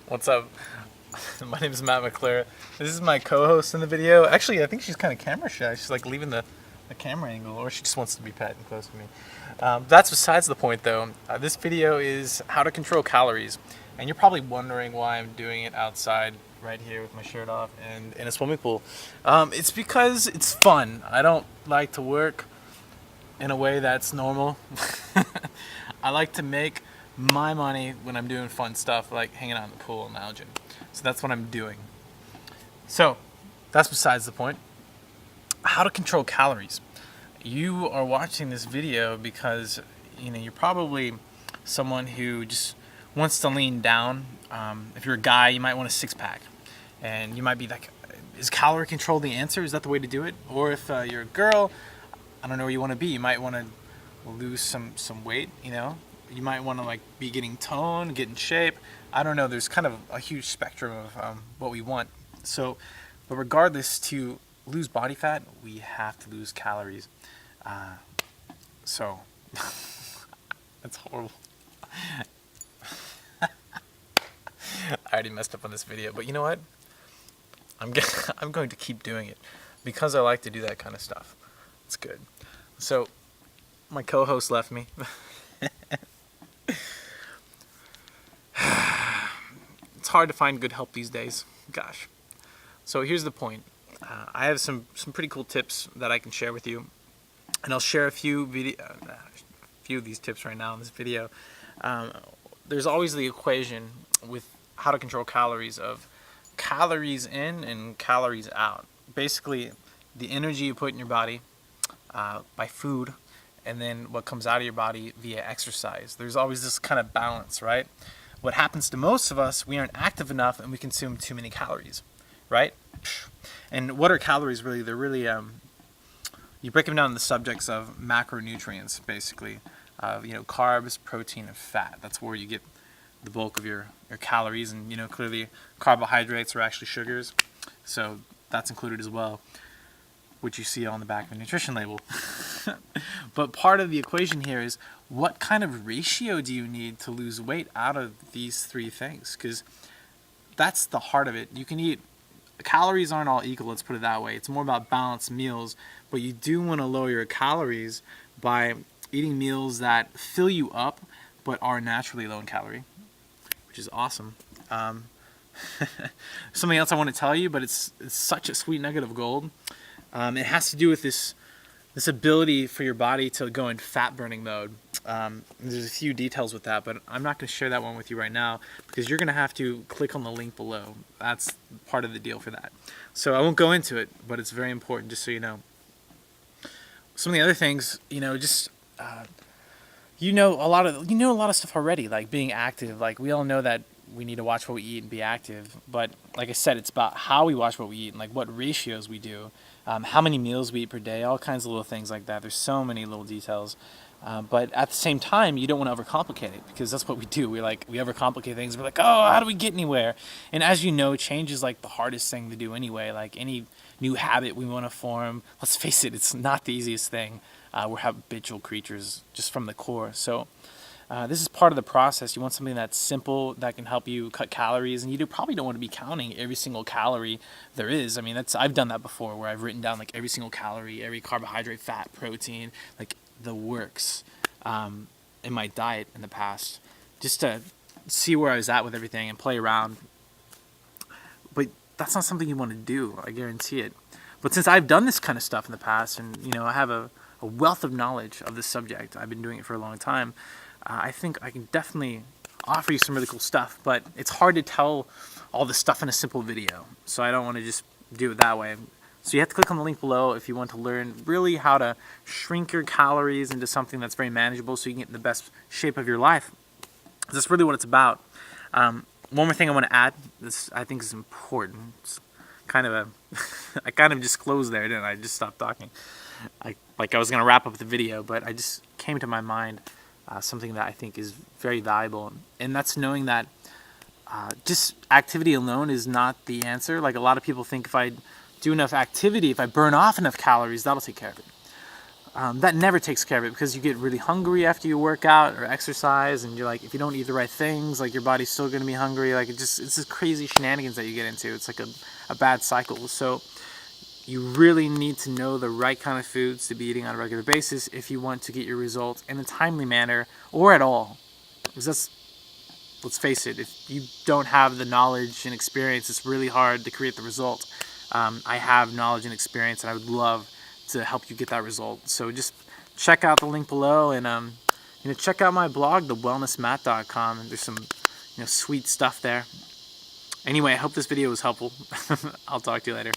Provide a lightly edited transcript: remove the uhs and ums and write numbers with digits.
What's up? My name is Matt McClure. This is my co-host in the video. Actually, I think she's kind of camera shy. She's like leaving the camera angle, or she just wants to be pet and close to me. That's besides the point, though. This video is how to control calories. And you're probably wondering why I'm doing it outside right here with my shirt off and in a swimming pool. It's because it's fun. I don't like to work in a way that's normal. I like to make my money when I'm doing fun stuff like hanging out in the pool and lounging. So that's what I'm doing. So that's besides the point. How to control calories. You are watching this video because you're probably someone who just wants to lean down. If you're a guy, you might want a six-pack, and you might be like, is calorie control the answer? Is that the way to do it? Or if you're a girl, I don't know where you want to be. You might want to lose some weight. You might want to like be getting toned, get in shape. I don't know. There's kind of a huge spectrum of what we want. But regardless, to lose body fat, we have to lose calories. So that's horrible. I already messed up on this video, but you know what? I'm going to keep doing it because I like to do that kind of stuff. It's good. So my co-host left me. It's hard to find good help these days. Gosh. So here's the point. I have some pretty cool tips that I can share with you, and I'll share a few of these tips right now in this video. There's always the equation with how to control calories of calories in and calories out. Basically, the energy you put in your body by food, and then what comes out of your body via exercise. There's always this kind of balance, right? What happens to most of us, we aren't active enough and we consume too many calories, right? And what are calories really? They're really, you break them down in the subjects of macronutrients, basically. Carbs, protein, and fat. That's where you get the bulk of your calories. And, clearly carbohydrates are actually sugars. So that's included as well, which you see on the back of the nutrition label. But part of the equation here is what kind of ratio do you need to lose weight out of these three things? Because that's the heart of it. You can eat, calories aren't all equal, let's put it that way. It's more about balanced meals, but you do want to lower your calories by eating meals that fill you up but are naturally low in calorie, which is awesome. Something else I want to tell you, but it's such a sweet nugget of gold. It has to do with this ability for your body to go in fat burning mode. There's a few details with that, but I'm not going to share that one with you right now because you're going to have to click on the link below. That's part of the deal for that. So I won't go into it, but it's very important just so you know. Some of the other things, a lot of stuff already, like being active. Like we all know that we need to watch what we eat and be active, but like I said, it's about how we watch what we eat and like what ratios we do, how many meals we eat per day, all kinds of little things like that. There's so many little details, but at the same time, you don't want to overcomplicate it because that's what we do. We overcomplicate things. We're like, oh, how do we get anywhere? And as you know, change is like the hardest thing to do anyway. Like any new habit we want to form, let's face it, it's not the easiest thing. We're habitual creatures just from the core. So this is part of the process. You want something that's simple, that can help you cut calories, and you probably don't want to be counting every single calorie there is. I mean, I've done that before where I've written down like every single calorie, every carbohydrate, fat, protein, like the works in my diet in the past, just to see where I was at with everything and play around. But that's not something you want to do, I guarantee it. But since I've done this kind of stuff in the past, and I have a wealth of knowledge of this subject, I've been doing it for a long time, I think I can definitely offer you some really cool stuff, but it's hard to tell all this stuff in a simple video, so I don't want to just do it that way. So you have to click on the link below if you want to learn really how to shrink your calories into something that's very manageable so you can get in the best shape of your life. That's really what it's about. One more thing I want to add, this I think is important. It's kind of I kind of just closed there, didn't I? I just stopped talking. I was going to wrap up the video, but I just came to my mind something that I think is very valuable, and that's knowing that just activity alone is not the answer. Like a lot of people think if I do enough activity, if I burn off enough calories, that'll take care of it. that never takes care of it, because you get really hungry after you work out or exercise, and you're like, if you don't eat the right things, like your body's still going to be hungry. Like it's this crazy shenanigans that you get into. It's like a bad cycle. So you really need to know the right kind of foods to be eating on a regular basis if you want to get your results in a timely manner or at all. Because let's face it, if you don't have the knowledge and experience, it's really hard to create the result. I have knowledge and experience, and I would love to help you get that result. So just check out the link below, and check out my blog, thewellnessmat.com. There's some sweet stuff there. Anyway, I hope this video was helpful. I'll talk to you later.